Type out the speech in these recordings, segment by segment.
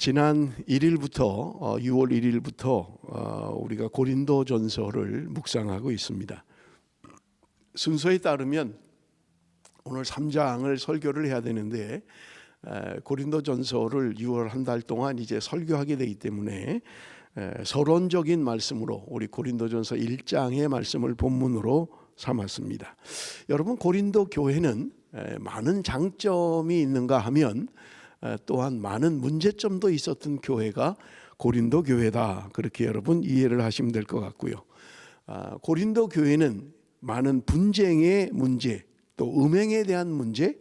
지난 1일부터 6월 1일부터 우리가 고린도전서를 묵상하고 있습니다. 순서에 따르면 오늘 3장을 설교를 해야 되는데 고린도전서를 6월 한 달 동안 이제 설교하게 되기 때문에 서론적인 말씀으로 우리 고린도전서 1장의 말씀을 본문으로 삼았습니다. 여러분, 고린도 교회는 많은 장점이 있는가 하면 또한 많은 문제점도 있었던 교회가 고린도 교회다, 그렇게 여러분 이해를 하시면 될 것 같고요. 고린도 교회는 많은 분쟁의 문제, 또 음행에 대한 문제,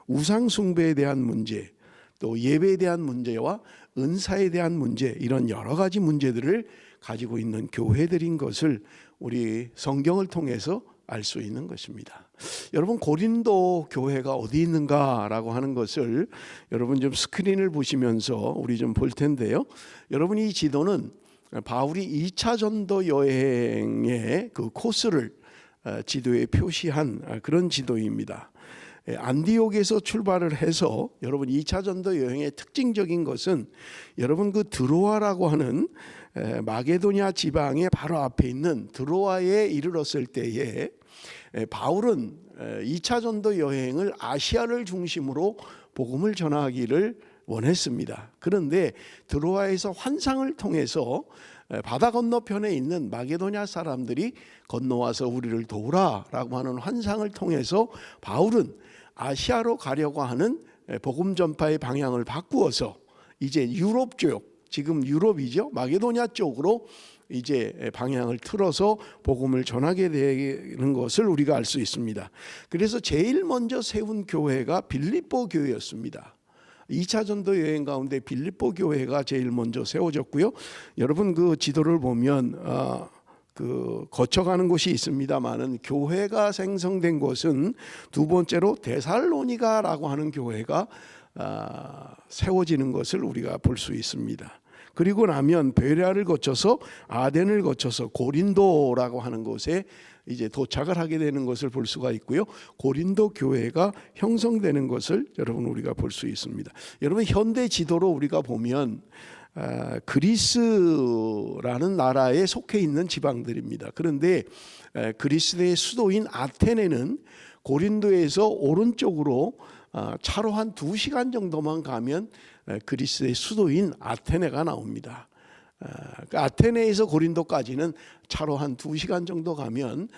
우상 숭배에 대한 문제, 또 예배에 대한 문제와 은사에 대한 문제, 이런 여러 가지 문제들을 가지고 있는 교회들인 것을 우리 성경을 통해서 알 수 있는 것입니다. 여러분, 고린도 교회가 어디 있는가라고 하는 것을 여러분 좀 스크린을 보시면서 우리 좀 볼 텐데요. 여러분, 이 지도는 바울이 2차 전도 여행의 그 코스를 지도에 표시한 그런 지도입니다. 안디옥에서 출발을 해서 여러분 2차 전도 여행의 특징적인 것은 여러분 그 드로아라고 하는 마게도냐 지방의 바로 앞에 있는 드로아에 이르렀을 때에 바울은 2차 전도 여행을 아시아를 중심으로 복음을 전하기를 원했습니다. 그런데 드로아에서 환상을 통해서 바다 건너편에 있는 마게도냐 사람들이 건너와서 우리를 도우라라고 하는 환상을 통해서 바울은 아시아로 가려고 하는 복음 전파의 방향을 바꾸어서 이제 유럽 쪽, 지금 유럽이죠, 마게도냐 쪽으로 이제 방향을 틀어서 복음을 전하게 되는 것을 우리가 알 수 있습니다. 그래서 제일 먼저 세운 교회가 빌립보 교회였습니다. 2차 전도 여행 가운데 빌립보 교회가 제일 먼저 세워졌고요. 여러분 그 지도를 보면 그 거쳐가는 곳이 있습니다만은 교회가 생성된 곳은 두 번째로 데살로니가라고 하는 교회가 세워지는 것을 우리가 볼 수 있습니다. 그리고 나면 베레아를 거쳐서 아덴을 거쳐서 고린도라고 하는 곳에 이제 도착을 하게 되는 것을 볼 수가 있고요. 고린도 교회가 형성되는 것을 여러분 우리가 볼 수 있습니다. 여러분, 현대 지도로 우리가 보면 그리스라는 나라에 속해 있는 지방들입니다. 그런데 그리스의 수도인 아테네는 고린도에서 오른쪽으로 차로 한 2시간 정도만 가면 그리스의 수도인 아테네가 나옵니다. 아테네에서 고린도까지는 차로 한 2시간 정도 가면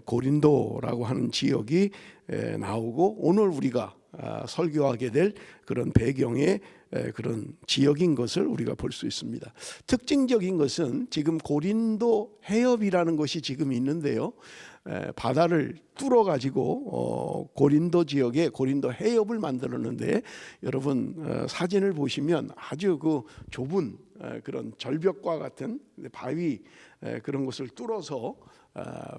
고린도라고 하는 지역이 나오고, 오늘 우리가 설교하게 될 그런 배경의 그런 지역인 것을 우리가 볼 수 있습니다. 특징적인 것은 지금 고린도 해협이라는 것이 지금 있는데요. 바다를 뚫어 가지고 고린도 지역에 고린도 해협을 만들었는데, 여러분 사진을 보시면 아주 그 좁은 그런 절벽과 같은 바위 그런 것을 뚫어서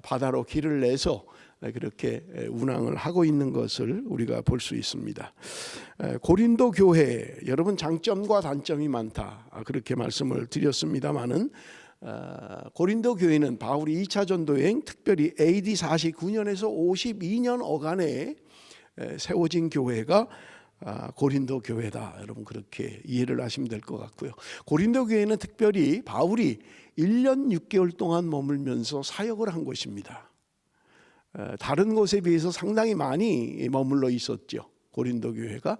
바다로 길을 내서 그렇게 운항을 하고 있는 것을 우리가 볼 수 있습니다. 고린도 교회, 여러분 장점과 단점이 많다, 그렇게 말씀을 드렸습니다마는 고린도 교회는 바울이 2차 전도 여행, 특별히 AD 49년에서 52년 어간에 세워진 교회가 고린도 교회다, 여러분 그렇게 이해를 하시면 될 것 같고요. 고린도 교회는 특별히 바울이 1년 6개월 동안 머물면서 사역을 한 곳입니다. 다른 곳에 비해서 상당히 많이 머물러 있었죠. 고린도 교회가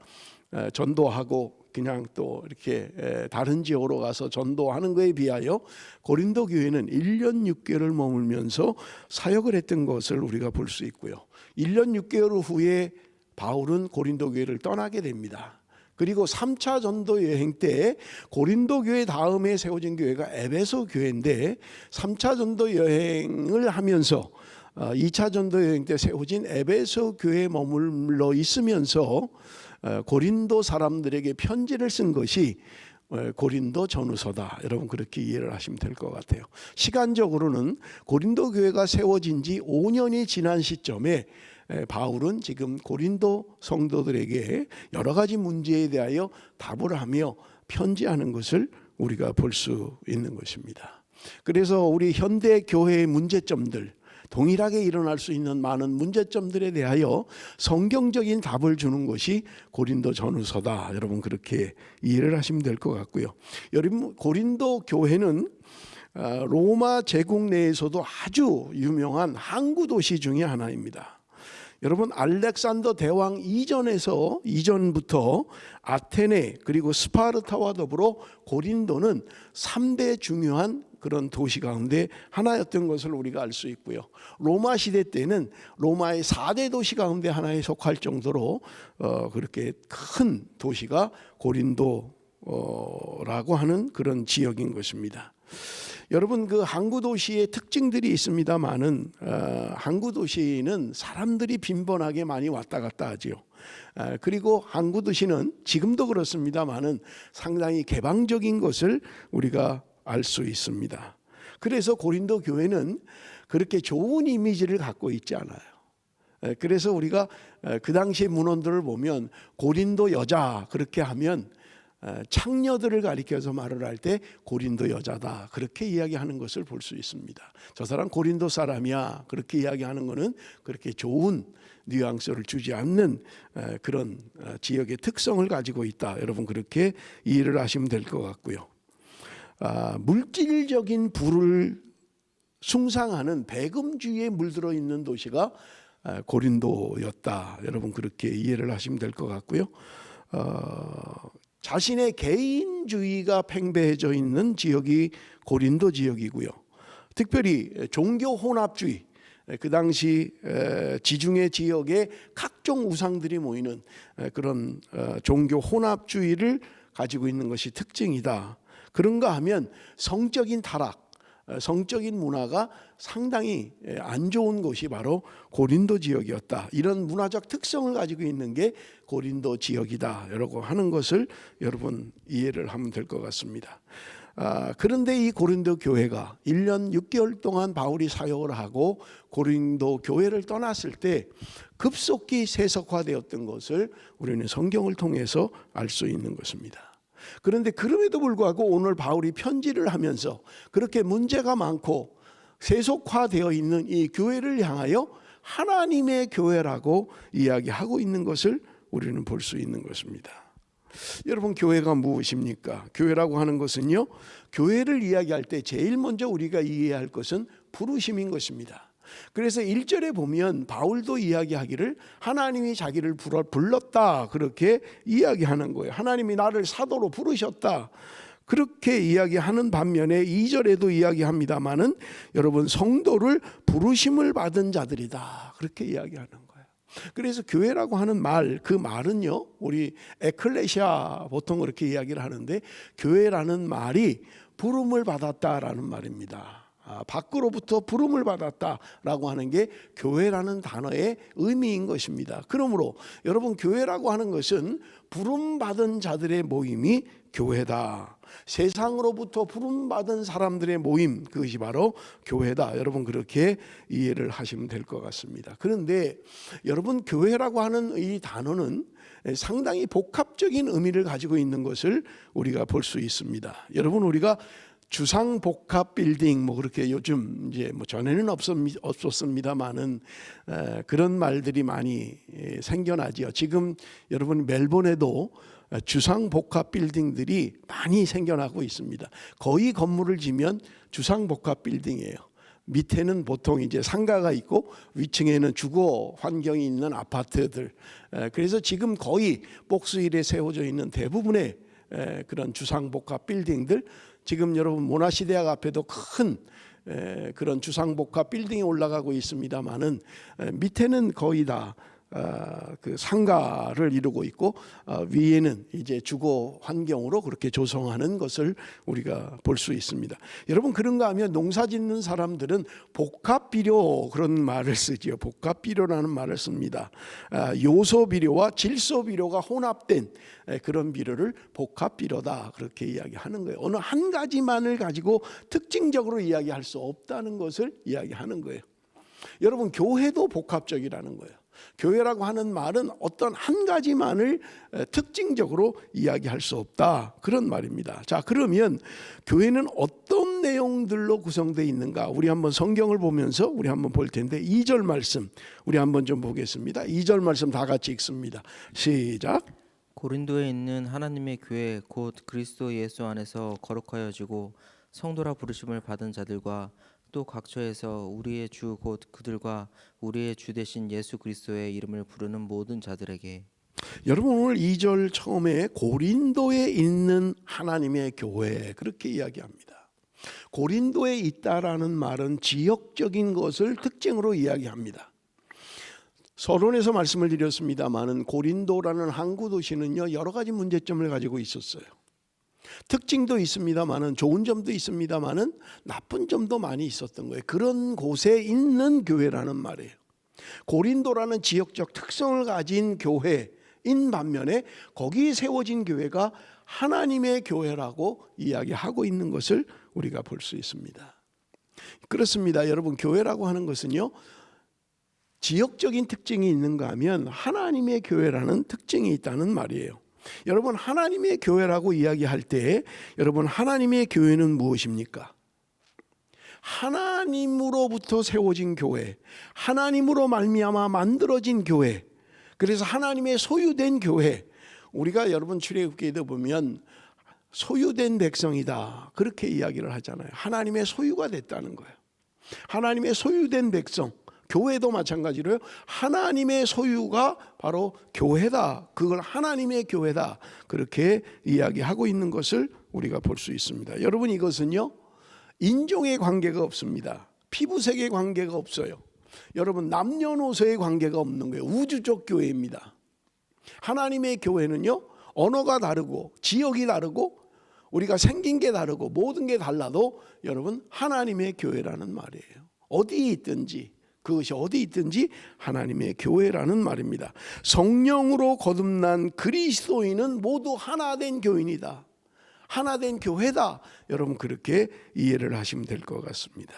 전도하고 그냥 또 이렇게 다른 지역으로 가서 전도하는 것에 비하여 고린도 교회는 1년 6개월을 머물면서 사역을 했던 것을 우리가 볼 수 있고요. 1년 6개월 후에 바울은 고린도 교회를 떠나게 됩니다. 그리고 3차 전도 여행 때 고린도 교회 다음에 세워진 교회가 에베소 교회인데, 3차 전도 여행을 하면서 2차 전도 여행 때 세워진 에베소 교회에 머물러 있으면서 고린도 사람들에게 편지를 쓴 것이 고린도 전후서다, 여러분 그렇게 이해를 하시면 될 것 같아요. 시간적으로는 고린도 교회가 세워진 지 5년이 지난 시점에 바울은 지금 고린도 성도들에게 여러 가지 문제에 대하여 답을 하며 편지하는 것을 우리가 볼 수 있는 것입니다. 그래서 우리 현대 교회의 문제점들, 동일하게 일어날 수 있는 많은 문제점들에 대하여 성경적인 답을 주는 것이 고린도 전후서다. 여러분 그렇게 이해를 하시면 될 것 같고요. 여러분 고린도 교회는 로마 제국 내에서도 아주 유명한 항구 도시 중에 하나입니다. 여러분 알렉산더 대왕 이전부터 아테네 그리고 스파르타와 더불어 고린도는 3대 중요한 그런 도시 가운데 하나였던 것을 우리가 알 수 있고요. 로마 시대 때는 로마의 4대 도시 가운데 하나에 속할 정도로 그렇게 큰 도시가 고린도라고 하는 그런 지역인 것입니다. 여러분 그 항구 도시의 특징들이 있습니다만은 항구 도시는 사람들이 빈번하게 많이 왔다 갔다 하지요. 그리고 항구 도시는 지금도 그렇습니다만은 상당히 개방적인 것을 우리가 알 수 있습니다. 그래서 고린도 교회는 그렇게 좋은 이미지를 갖고 있지 않아요. 그래서 우리가 그 당시 문헌들을 보면 고린도 여자 그렇게 하면 창녀들을 가리켜서 말을 할 때 고린도 여자다 그렇게 이야기하는 것을 볼 수 있습니다. 저 사람 고린도 사람이야 그렇게 이야기하는 것은 그렇게 좋은 뉘앙스를 주지 않는 그런 지역의 특성을 가지고 있다. 여러분 그렇게 이해를 하시면 될 것 같고요. 물질적인 부를 숭상하는 배금주의에 물들어 있는 도시가 고린도였다. 여러분 그렇게 이해를 하시면 될 것 같고요. 자신의 개인주의가 팽배해져 있는 지역이 고린도 지역이고요. 특별히 종교 혼합주의, 그 당시 지중해 지역에 각종 우상들이 모이는 그런 종교 혼합주의를 가지고 있는 것이 특징이다. 그런가 하면 성적인 타락, 성적인 문화가 상당히 안 좋은 곳이 바로 고린도 지역이었다. 이런 문화적 특성을 가지고 있는 게 고린도 지역이다 라고 하는 것을 여러분 이해를 하면 될 것 같습니다. 그런데 이 고린도 교회가 1년 6개월 동안 바울이 사역을 하고 고린도 교회를 떠났을 때 급속히 세속화되었던 것을 우리는 성경을 통해서 알 수 있는 것입니다. 그런데 그럼에도 불구하고 오늘 바울이 편지를 하면서 그렇게 문제가 많고 세속화되어 있는 이 교회를 향하여 하나님의 교회라고 이야기하고 있는 것을 우리는 볼 수 있는 것입니다. 여러분 교회가 무엇입니까? 교회라고 하는 것은요, 교회를 이야기할 때 제일 먼저 우리가 이해해야 할 것은 부르심인 것입니다. 그래서 1절에 보면 바울도 이야기하기를 하나님이 자기를 불렀다 그렇게 이야기하는 거예요. 하나님이 나를 사도로 부르셨다 그렇게 이야기하는 반면에 2절에도 이야기합니다마는 여러분 성도를 부르심을 받은 자들이다 그렇게 이야기하는 거예요. 그래서 교회라고 하는 말, 그 말은요 우리 에클레시아 보통 그렇게 이야기를 하는데 교회라는 말이 부름을 받았다라는 말입니다. 밖으로부터 부름을 받았다라고 하는 게 교회라는 단어의 의미인 것입니다. 그러므로 여러분 교회라고 하는 것은 부름받은 자들의 모임이 교회다. 세상으로부터 부름받은 사람들의 모임, 그것이 바로 교회다. 여러분 그렇게 이해를 하시면 될 것 같습니다. 그런데 여러분 교회라고 하는 이 단어는 상당히 복합적인 의미를 가지고 있는 것을 우리가 볼 수 있습니다. 여러분 우리가 주상복합 빌딩 뭐 그렇게 요즘 이제 뭐 전에는 없었습니다만은 그런 말들이 많이 생겨나지요. 지금 여러분 멜번에도 주상복합 빌딩들이 많이 생겨나고 있습니다. 거의 건물을 지면 주상복합 빌딩이에요. 밑에는 보통 이제 상가가 있고 위층에는 주거 환경이 있는 아파트들. 그래서 지금 거의 복수일에 세워져 있는 대부분의 그런 주상복합 빌딩들, 지금 여러분 모나시대학 앞에도 큰 그런 주상복합 빌딩이 올라가고 있습니다만은 밑에는 거의 다 그 상가를 이루고 있고 위에는 이제 주거 환경으로 그렇게 조성하는 것을 우리가 볼 수 있습니다. 여러분 그런가 하면 농사 짓는 사람들은 복합비료 그런 말을 쓰지요. 복합비료라는 말을 씁니다. 요소비료와 질소비료가 혼합된 그런 비료를 복합비료다 그렇게 이야기하는 거예요. 어느 한 가지만을 가지고 특징적으로 이야기할 수 없다는 것을 이야기하는 거예요. 여러분 교회도 복합적이라는 거예요. 교회라고 하는 말은 어떤 한 가지만을 특징적으로 이야기할 수 없다, 그런 말입니다. 자, 그러면 교회는 어떤 내용들로 구성되어 있는가? 우리 한번 성경을 보면서 우리 한번 볼 텐데 2절 말씀 우리 한번 좀 보겠습니다. 2절 말씀 다 같이 읽습니다. 시작. 고린도에 있는 하나님의 교회 곧 그리스도 예수 안에서 거룩하여지고 성도라 부르심을 받은 자들과 또 각처에서 우리의 주 곧 그들과 우리의 주 되신 예수 그리스도의 이름을 부르는 모든 자들에게. 여러분, 오늘 2절 처음에 고린도에 있는 하나님의 교회 그렇게 이야기합니다. 고린도에 있다라는 말은 지역적인 것을 특징으로 이야기합니다. 서론에서 말씀을 드렸습니다마는 고린도라는 항구 도시는요 여러 가지 문제점을 가지고 있었어요. 특징도 있습니다마는 좋은 점도 있습니다마는 나쁜 점도 많이 있었던 거예요. 그런 곳에 있는 교회라는 말이에요. 고린도라는 지역적 특성을 가진 교회인 반면에 거기 세워진 교회가 하나님의 교회라고 이야기하고 있는 것을 우리가 볼 수 있습니다. 그렇습니다. 여러분, 교회라고 하는 것은요 지역적인 특징이 있는가 하면 하나님의 교회라는 특징이 있다는 말이에요. 여러분, 하나님의 교회라고 이야기할 때 여러분, 하나님의 교회는 무엇입니까? 하나님으로부터 세워진 교회, 하나님으로 말미암아 만들어진 교회, 그래서 하나님의 소유된 교회. 우리가 여러분 출애굽기에도 보면 소유된 백성이다 그렇게 이야기를 하잖아요. 하나님의 소유가 됐다는 거예요. 하나님의 소유된 백성, 교회도 마찬가지로요. 하나님의 소유가 바로 교회다. 그걸 하나님의 교회다. 그렇게 이야기하고 있는 것을 우리가 볼 수 있습니다. 여러분, 이것은요 인종의 관계가 없습니다. 피부색의 관계가 없어요. 여러분, 남녀노소의 관계가 없는 거예요. 우주적 교회입니다. 하나님의 교회는요 언어가 다르고 지역이 다르고 우리가 생긴 게 다르고 모든 게 달라도 여러분 하나님의 교회라는 말이에요. 어디에 있든지, 그것이 어디 있든지 하나님의 교회라는 말입니다. 성령으로 거듭난 그리스도인은 모두 하나된 교인이다. 하나된 교회다. 여러분, 그렇게 이해를 하시면 될 것 같습니다.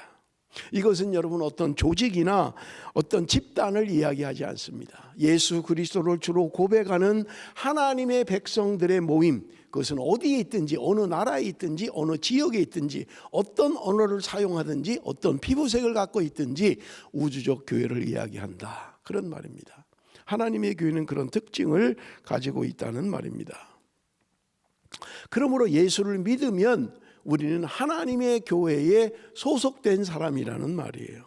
이것은 여러분 어떤 조직이나 어떤 집단을 이야기하지 않습니다. 예수 그리스도를 주로 고백하는 하나님의 백성들의 모임, 그것은 어디에 있든지 어느 나라에 있든지 어느 지역에 있든지 어떤 언어를 사용하든지 어떤 피부색을 갖고 있든지 우주적 교회를 이야기한다, 그런 말입니다. 하나님의 교회는 그런 특징을 가지고 있다는 말입니다. 그러므로 예수를 믿으면 우리는 하나님의 교회에 소속된 사람이라는 말이에요.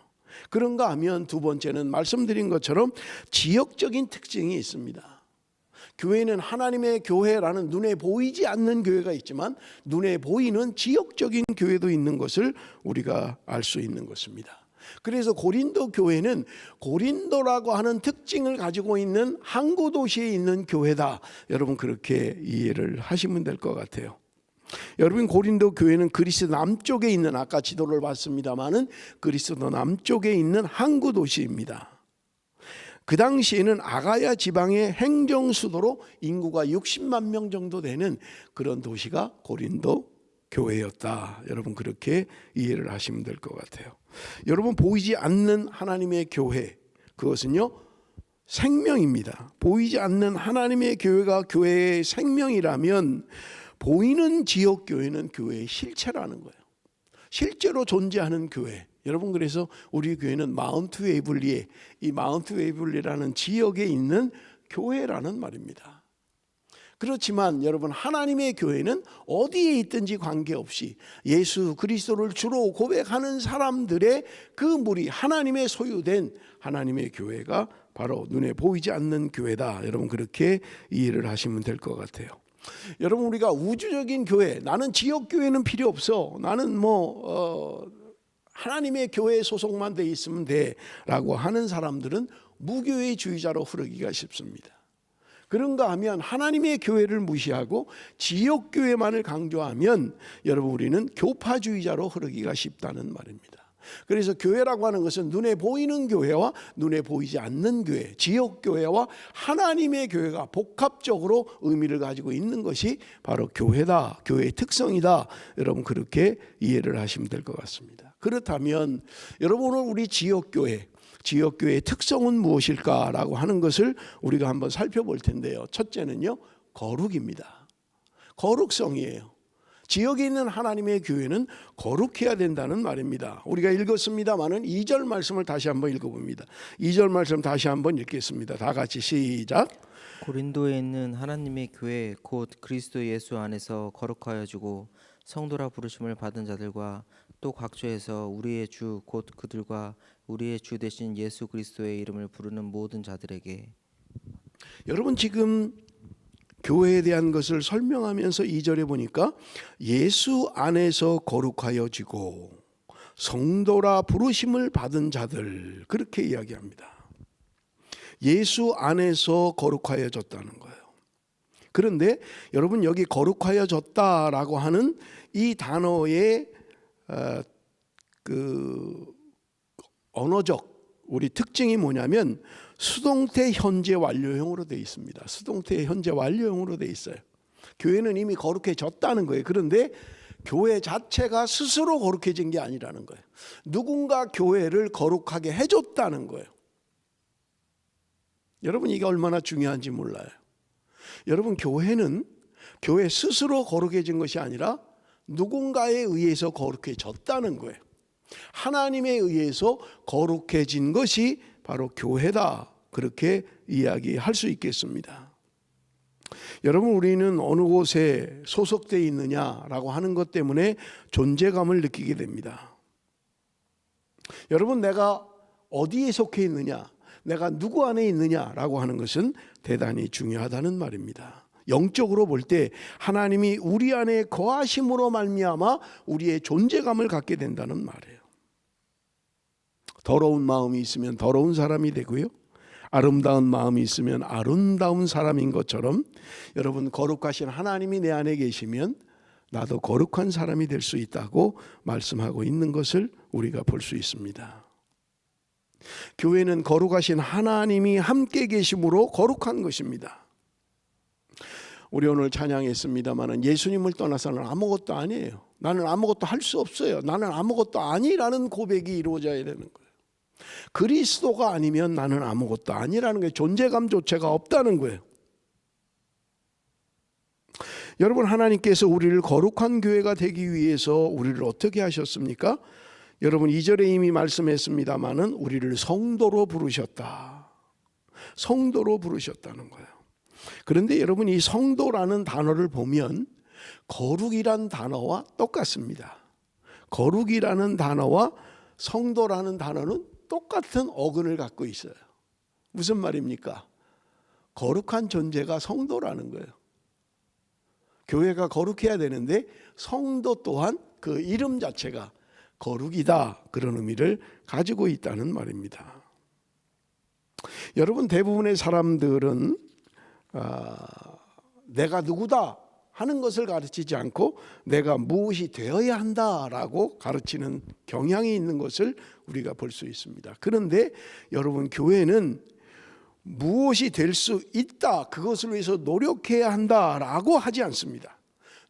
그런가 하면 두 번째는 말씀드린 것처럼 지역적인 특징이 있습니다. 교회는 하나님의 교회라는 눈에 보이지 않는 교회가 있지만 눈에 보이는 지역적인 교회도 있는 것을 우리가 알 수 있는 것입니다. 그래서 고린도 교회는 고린도라고 하는 특징을 가지고 있는 항구 도시에 있는 교회다. 여러분, 그렇게 이해를 하시면 될 것 같아요. 여러분, 고린도 교회는 그리스 남쪽에 있는, 아까 지도를 봤습니다마는 그리스도 남쪽에 있는 항구 도시입니다. 그 당시에는 아가야 지방의 행정 수도로 인구가 60만 명 정도 되는 그런 도시가 고린도 교회였다. 여러분, 그렇게 이해를 하시면 될 것 같아요. 여러분, 보이지 않는 하나님의 교회, 그것은요 생명입니다. 보이지 않는 하나님의 교회가 교회의 생명이라면 보이는 지역 교회는 교회의 실체라는 거예요. 실제로 존재하는 교회. 여러분, 그래서 우리 교회는 마운트 웨이블리에, 이 마운트 웨이블리라는 지역에 있는 교회라는 말입니다. 그렇지만 여러분, 하나님의 교회는 어디에 있든지 관계없이 예수 그리스도를 주로 고백하는 사람들의 그 무리, 하나님의 소유된 하나님의 교회가 바로 눈에 보이지 않는 교회다. 여러분, 그렇게 이해를 하시면 될 것 같아요. 여러분, 우리가 우주적인 교회, 나는 지역 교회는 필요 없어, 나는 하나님의 교회에 소속만 돼 있으면 돼 라고 하는 사람들은 무교회주의자로 흐르기가 쉽습니다. 그런가 하면 하나님의 교회를 무시하고 지역 교회만을 강조하면 여러분, 우리는 교파주의자로 흐르기가 쉽다는 말입니다. 그래서 교회라고 하는 것은 눈에 보이는 교회와 눈에 보이지 않는 교회, 지역 교회와 하나님의 교회가 복합적으로 의미를 가지고 있는 것이 바로 교회다, 교회의 특성이다. 여러분, 그렇게 이해를 하시면 될 것 같습니다. 그렇다면 여러분, 오늘 우리 지역 교회, 지역교회의 특성은 무엇일까라고 하는 것을 우리가 한번 살펴볼 텐데요. 첫째는요, 거룩입니다. 거룩성이에요. 지역에 있는 하나님의 교회는 거룩해야 된다는 말입니다. 우리가 읽었습니다마는 2절 말씀을 다시 한번 읽어봅니다. 2절 말씀 다시 한번 읽겠습니다. 다 같이 시작. 고린도에 있는 하나님의 교회 곧 그리스도 예수 안에서 거룩하여지고 성도라 부르심을 받은 자들과 또 각처에서 우리의 주 곧 그들과 우리의 주 되신 예수 그리스도의 이름을 부르는 모든 자들에게. 여러분, 지금 교회에 대한 것을 설명하면서 2절에 보니까 예수 안에서 거룩하여지고 성도라 부르심을 받은 자들, 그렇게 이야기합니다. 예수 안에서 거룩하여졌다는 거예요. 그런데 여러분, 여기 거룩하여졌다라고 하는 이 단어의 언어적 우리 특징이 뭐냐면 수동태 현재 완료형으로 되어 있습니다. 수동태 현재 완료형으로 되어 있어요. 교회는 이미 거룩해졌다는 거예요. 그런데 교회 자체가 스스로 거룩해진 게 아니라는 거예요. 누군가 교회를 거룩하게 해줬다는 거예요. 여러분, 이게 얼마나 중요한지 몰라요. 여러분, 교회는 교회 스스로 거룩해진 것이 아니라 누군가에 의해서 거룩해졌다는 거예요. 하나님에 의해서 거룩해진 것이 바로 교회다, 그렇게 이야기할 수 있겠습니다. 여러분, 우리는 어느 곳에 소속되어 있느냐라고 하는 것 때문에 존재감을 느끼게 됩니다. 여러분, 내가 어디에 속해 있느냐, 내가 누구 안에 있느냐라고 하는 것은 대단히 중요하다는 말입니다. 영적으로 볼 때 하나님이 우리 안에 거하심으로 말미암아 우리의 존재감을 갖게 된다는 말이에요. 더러운 마음이 있으면 더러운 사람이 되고요, 아름다운 마음이 있으면 아름다운 사람인 것처럼 여러분, 거룩하신 하나님이 내 안에 계시면 나도 거룩한 사람이 될 수 있다고 말씀하고 있는 것을 우리가 볼 수 있습니다. 교회는 거룩하신 하나님이 함께 계심으로 거룩한 것입니다. 우리 오늘 찬양했습니다마는 예수님을 떠나서는 아무것도 아니에요. 나는 아무것도 할 수 없어요. 나는 아무것도 아니라는 고백이 이루어져야 되는 거예요. 그리스도가 아니면 나는 아무것도 아니라는 거예요. 존재감조차가 없다는 거예요. 여러분, 하나님께서 우리를 거룩한 교회가 되기 위해서 우리를 어떻게 하셨습니까? 여러분, 2절에 이미 말씀했습니다마는 우리를 성도로 부르셨다. 성도로 부르셨다는 거예요. 그런데 여러분, 이 성도라는 단어를 보면 거룩이란 단어와 똑같습니다. 거룩이라는 단어와 성도라는 단어는 똑같은 어근을 갖고 있어요. 무슨 말입니까? 거룩한 존재가 성도라는 거예요. 교회가 거룩해야 되는데 성도 또한 그 이름 자체가 거룩이다, 그런 의미를 가지고 있다는 말입니다. 여러분, 대부분의 사람들은 내가 누구다 하는 것을 가르치지 않고 내가 무엇이 되어야 한다라고 가르치는 경향이 있는 것을 우리가 볼 수 있습니다. 그런데 여러분, 교회는 무엇이 될 수 있다, 그것을 위해서 노력해야 한다라고 하지 않습니다.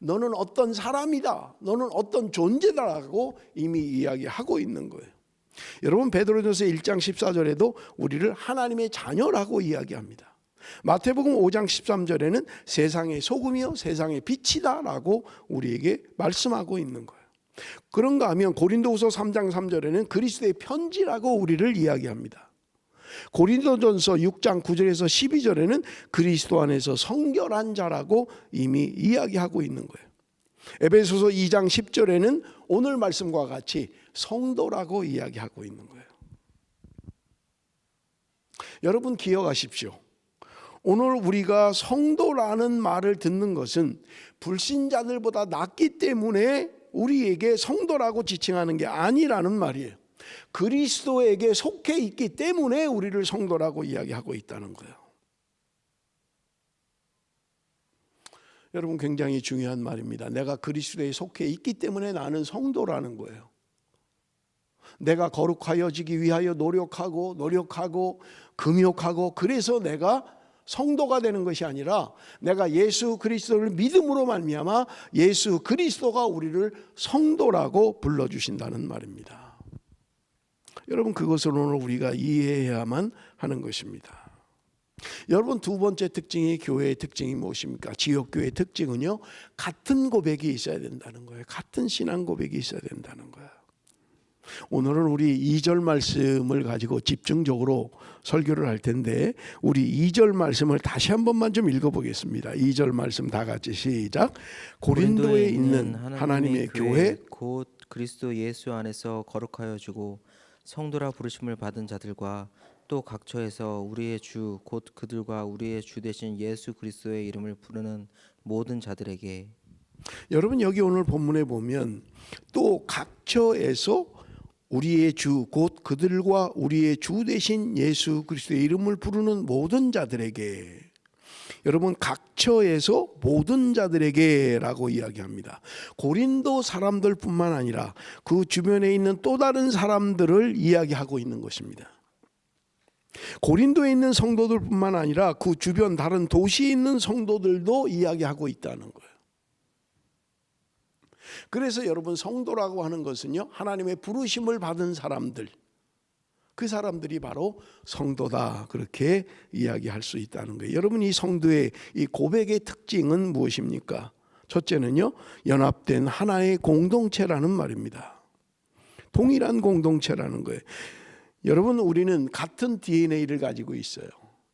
너는 어떤 사람이다, 너는 어떤 존재다라고 이미 이야기하고 있는 거예요. 여러분, 베드로전서 1장 14절에도 우리를 하나님의 자녀라고 이야기합니다. 마태복음 5장 13절에는 세상의 소금이요 세상의 빛이다라고 우리에게 말씀하고 있는 거예요. 그런가 하면 고린도후서 3장 3절에는 그리스도의 편지라고 우리를 이야기합니다. 고린도전서 6장 9절에서 12절에는 그리스도 안에서 성결한 자라고 이미 이야기하고 있는 거예요. 에베소서 2장 10절에는 오늘 말씀과 같이 성도라고 이야기하고 있는 거예요. 여러분, 기억하십시오. 오늘 우리가 성도라는 말을 듣는 것은 불신자들보다 낫기 때문에 우리에게 성도라고 지칭하는 게 아니라는 말이에요. 그리스도에게 속해 있기 때문에 우리를 성도라고 이야기하고 있다는 거예요. 여러분, 굉장히 중요한 말입니다. 내가 그리스도에 속해 있기 때문에 나는 성도라는 거예요. 내가 거룩하여지기 위하여 노력하고 금욕하고 그래서 내가 성도가 되는 것이 아니라 내가 예수 그리스도를 믿음으로 말미암아 예수 그리스도가 우리를 성도라고 불러주신다는 말입니다. 여러분 그것을 오늘 우리가 이해해야만 하는 것입니다. 여러분 두 번째 특징이 교회의 특징이 무엇입니까? 지역교회의 특징은요, 같은 고백이 있어야 된다는 거예요. 같은 신앙 고백이 있어야 된다는 거예요. 오늘은 우리 2절 말씀을 가지고 집중적으로 설교를 할 텐데 우리 2절 말씀을 다시 한 번만 좀 읽어보겠습니다. 2절 말씀 다 같이 시작. 고린도에 있는 하나님의 교회 곧 그리스도 예수 안에서 거룩하여지고 성도라 부르심을 받은 자들과 또 각처에서 우리의 주 곧 그들과 우리의 주 되신 예수 그리스도의 이름을 부르는 모든 자들에게. 여러분 여기 오늘 본문에 보면 또 각처에서 우리의 주 곧 그들과 우리의 주 되신 예수 그리스도의 이름을 부르는 모든 자들에게, 여러분 각처에서 모든 자들에게라고 이야기합니다. 고린도 사람들뿐만 아니라 그 주변에 있는 또 다른 사람들을 이야기하고 있는 것입니다. 고린도에 있는 성도들뿐만 아니라 그 주변 다른 도시에 있는 성도들도 이야기하고 있다는 거예요. 그래서 여러분 성도라고 하는 것은요, 하나님의 부르심을 받은 사람들, 그 사람들이 바로 성도다, 그렇게 이야기할 수 있다는 거예요. 여러분 이 성도의 이 고백의 특징은 무엇입니까? 첫째는요, 연합된 하나의 공동체라는 말입니다. 동일한 공동체라는 거예요. 여러분 우리는 같은 DNA를 가지고 있어요.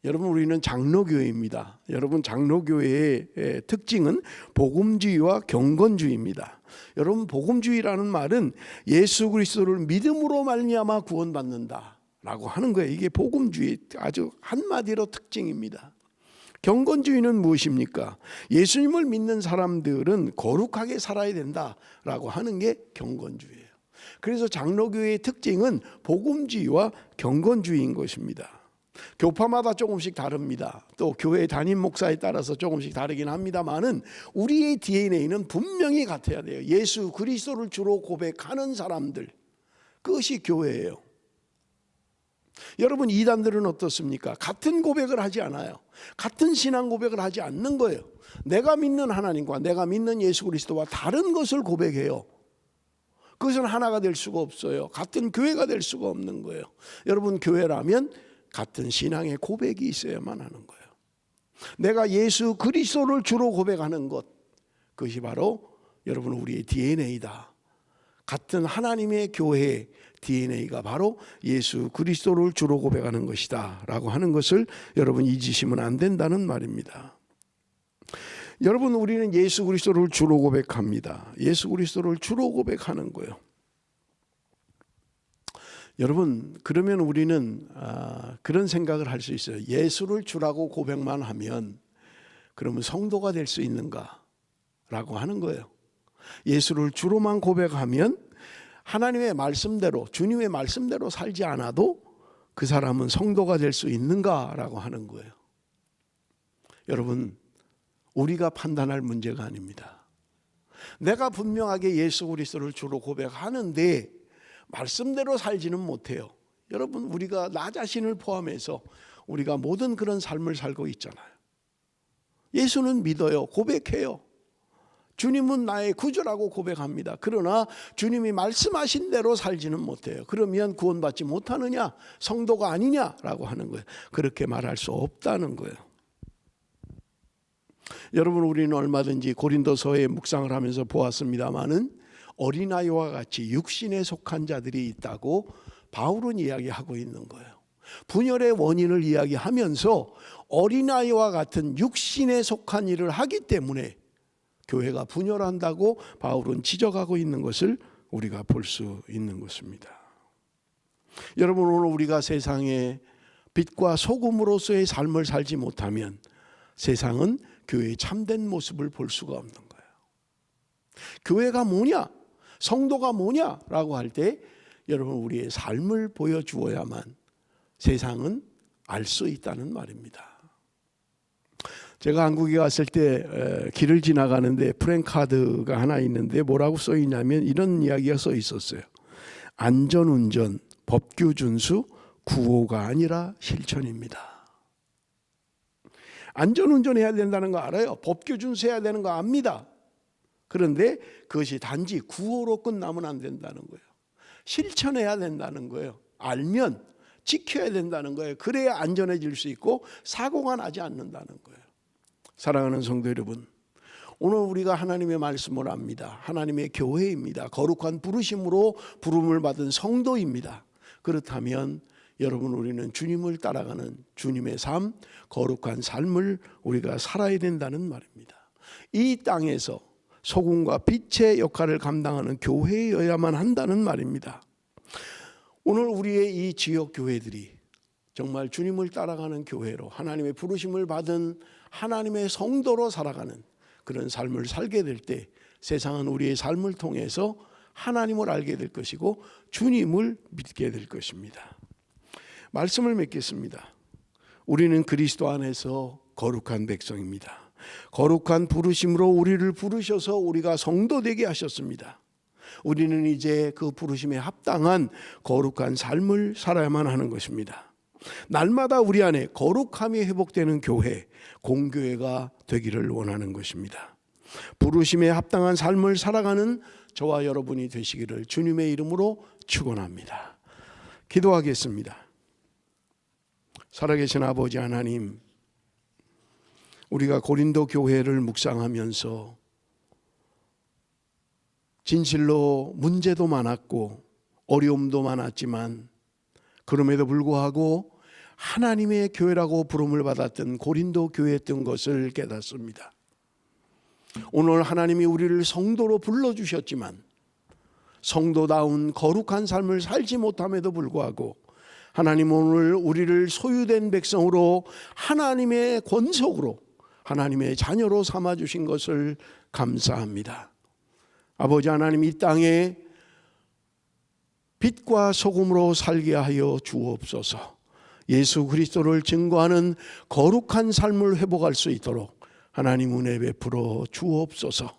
여러분 우리는 장로교회입니다. 여러분 장로교회의 특징은 복음주의와 경건주의입니다. 여러분 복음주의라는 말은 예수 그리스도를 믿음으로 말미암아 구원받는다라고 하는 거예요. 이게 복음주의 아주 한마디로 특징입니다. 경건주의는 무엇입니까? 예수님을 믿는 사람들은 거룩하게 살아야 된다라고 하는 게 경건주의예요. 그래서 장로교회의 특징은 복음주의와 경건주의인 것입니다. 교파마다 조금씩 다릅니다. 또 교회 담임 목사에 따라서 조금씩 다르긴 합니다만은 우리의 DNA는 분명히 같아야 돼요. 예수 그리스도를 주로 고백하는 사람들, 그것이 교회예요. 여러분 이단들은 어떻습니까? 같은 고백을 하지 않아요. 같은 신앙 고백을 하지 않는 거예요. 내가 믿는 하나님과 내가 믿는 예수 그리스도와 다른 것을 고백해요. 그것은 하나가 될 수가 없어요. 같은 교회가 될 수가 없는 거예요. 여러분 교회라면 같은 신앙의 고백이 있어야만 하는 거예요. 내가 예수 그리스도를 주로 고백하는 것, 그것이 바로 여러분 우리의 DNA다. 같은 하나님의 교회의 DNA가 바로 예수 그리스도를 주로 고백하는 것이다 라고 하는 것을 여러분 잊으시면 안 된다는 말입니다. 여러분 우리는 예수 그리스도를 주로 고백합니다. 예수 그리스도를 주로 고백하는 거예요. 여러분 그러면 우리는 그런 생각을 할 수 있어요. 예수를 주라고 고백만 하면 그러면 성도가 될 수 있는가 라고 하는 거예요. 예수를 주로만 고백하면 하나님의 말씀대로, 주님의 말씀대로 살지 않아도 그 사람은 성도가 될 수 있는가 라고 하는 거예요. 여러분 우리가 판단할 문제가 아닙니다. 내가 분명하게 예수 그리스도를 주로 고백하는데 말씀대로 살지는 못해요. 여러분 우리가 나 자신을 포함해서 우리가 모든 그런 삶을 살고 있잖아요. 예수는 믿어요. 고백해요. 주님은 나의 구주라고 고백합니다. 그러나 주님이 말씀하신 대로 살지는 못해요. 그러면 구원받지 못하느냐? 성도가 아니냐라고 하는 거예요. 그렇게 말할 수 없다는 거예요. 여러분 우리는 얼마든지 고린도서에 묵상을 하면서 보았습니다마는 어린아이와 같이 육신에 속한 자들이 있다고 바울은 이야기하고 있는 거예요. 분열의 원인을 이야기하면서 어린아이와 같은 육신에 속한 일을 하기 때문에 교회가 분열한다고 바울은 지적하고 있는 것을 우리가 볼 수 있는 것입니다. 여러분 오늘 우리가 세상에 빛과 소금으로서의 삶을 살지 못하면 세상은 교회의 참된 모습을 볼 수가 없는 거예요. 교회가 뭐냐? 성도가 뭐냐라고 할 때 여러분 우리의 삶을 보여주어야만 세상은 알 수 있다는 말입니다. 제가 한국에 갔을 때 길을 지나가는데 프랭카드가 하나 있는데 뭐라고 써 있냐면 이런 이야기가 써 있었어요. 안전운전, 법규 준수, 구호가 아니라 실천입니다. 안전운전해야 된다는 거 알아요. 법규 준수해야 되는 거 압니다. 그런데 그것이 단지 구호로 끝나면 안 된다는 거예요. 실천해야 된다는 거예요. 알면 지켜야 된다는 거예요. 그래야 안전해질 수 있고 사고가 나지 않는다는 거예요. 사랑하는 성도 여러분, 오늘 우리가 하나님의 말씀을 압니다. 하나님의 교회입니다. 거룩한 부르심으로 부름을 받은 성도입니다. 그렇다면 여러분, 우리는 주님을 따라가는 주님의 삶, 거룩한 삶을 우리가 살아야 된다는 말입니다. 이 땅에서 소금과 빛의 역할을 감당하는 교회여야만 한다는 말입니다. 오늘 우리의 이 지역 교회들이 정말 주님을 따라가는 교회로 하나님의 부르심을 받은 하나님의 성도로 살아가는 그런 삶을 살게 될 때 세상은 우리의 삶을 통해서 하나님을 알게 될 것이고 주님을 믿게 될 것입니다. 말씀을 맺겠습니다. 우리는 그리스도 안에서 거룩한 백성입니다. 거룩한 부르심으로 우리를 부르셔서 우리가 성도 되게 하셨습니다. 우리는 이제 그 부르심에 합당한 거룩한 삶을 살아야만 하는 것입니다. 날마다 우리 안에 거룩함이 회복되는 교회, 공교회가 되기를 원하는 것입니다. 부르심에 합당한 삶을 살아가는 저와 여러분이 되시기를 주님의 이름으로 축원합니다. 기도하겠습니다. 살아계신 아버지 하나님, 우리가 고린도 교회를 묵상하면서 진실로 문제도 많았고 어려움도 많았지만 그럼에도 불구하고 하나님의 교회라고 부름을 받았던 고린도 교회였던 것을 깨닫습니다. 오늘 하나님이 우리를 성도로 불러주셨지만 성도다운 거룩한 삶을 살지 못함에도 불구하고 하나님 오늘 우리를 소유된 백성으로 하나님의 권속으로 하나님의 자녀로 삼아주신 것을 감사합니다. 아버지 하나님, 이 땅에 빛과 소금으로 살게 하여 주옵소서. 예수 그리스도를 증거하는 거룩한 삶을 회복할 수 있도록 하나님 은혜 베풀어 주옵소서.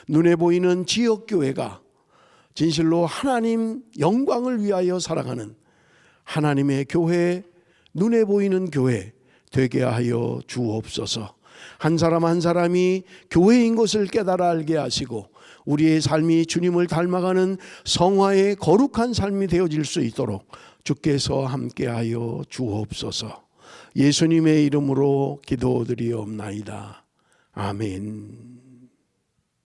눈에 보이는 지역교회가 진실로 하나님 영광을 위하여 살아가는 하나님의 교회, 눈에 보이는 교회 되게 하여 주옵소서. 한 사람 한 사람이 교회인 것을 깨달아 알게 하시고 우리의 삶이 주님을 닮아가는 성화의 거룩한 삶이 되어질 수 있도록 주께서 함께하여 주옵소서. 예수님의 이름으로 기도드리옵나이다. 아멘.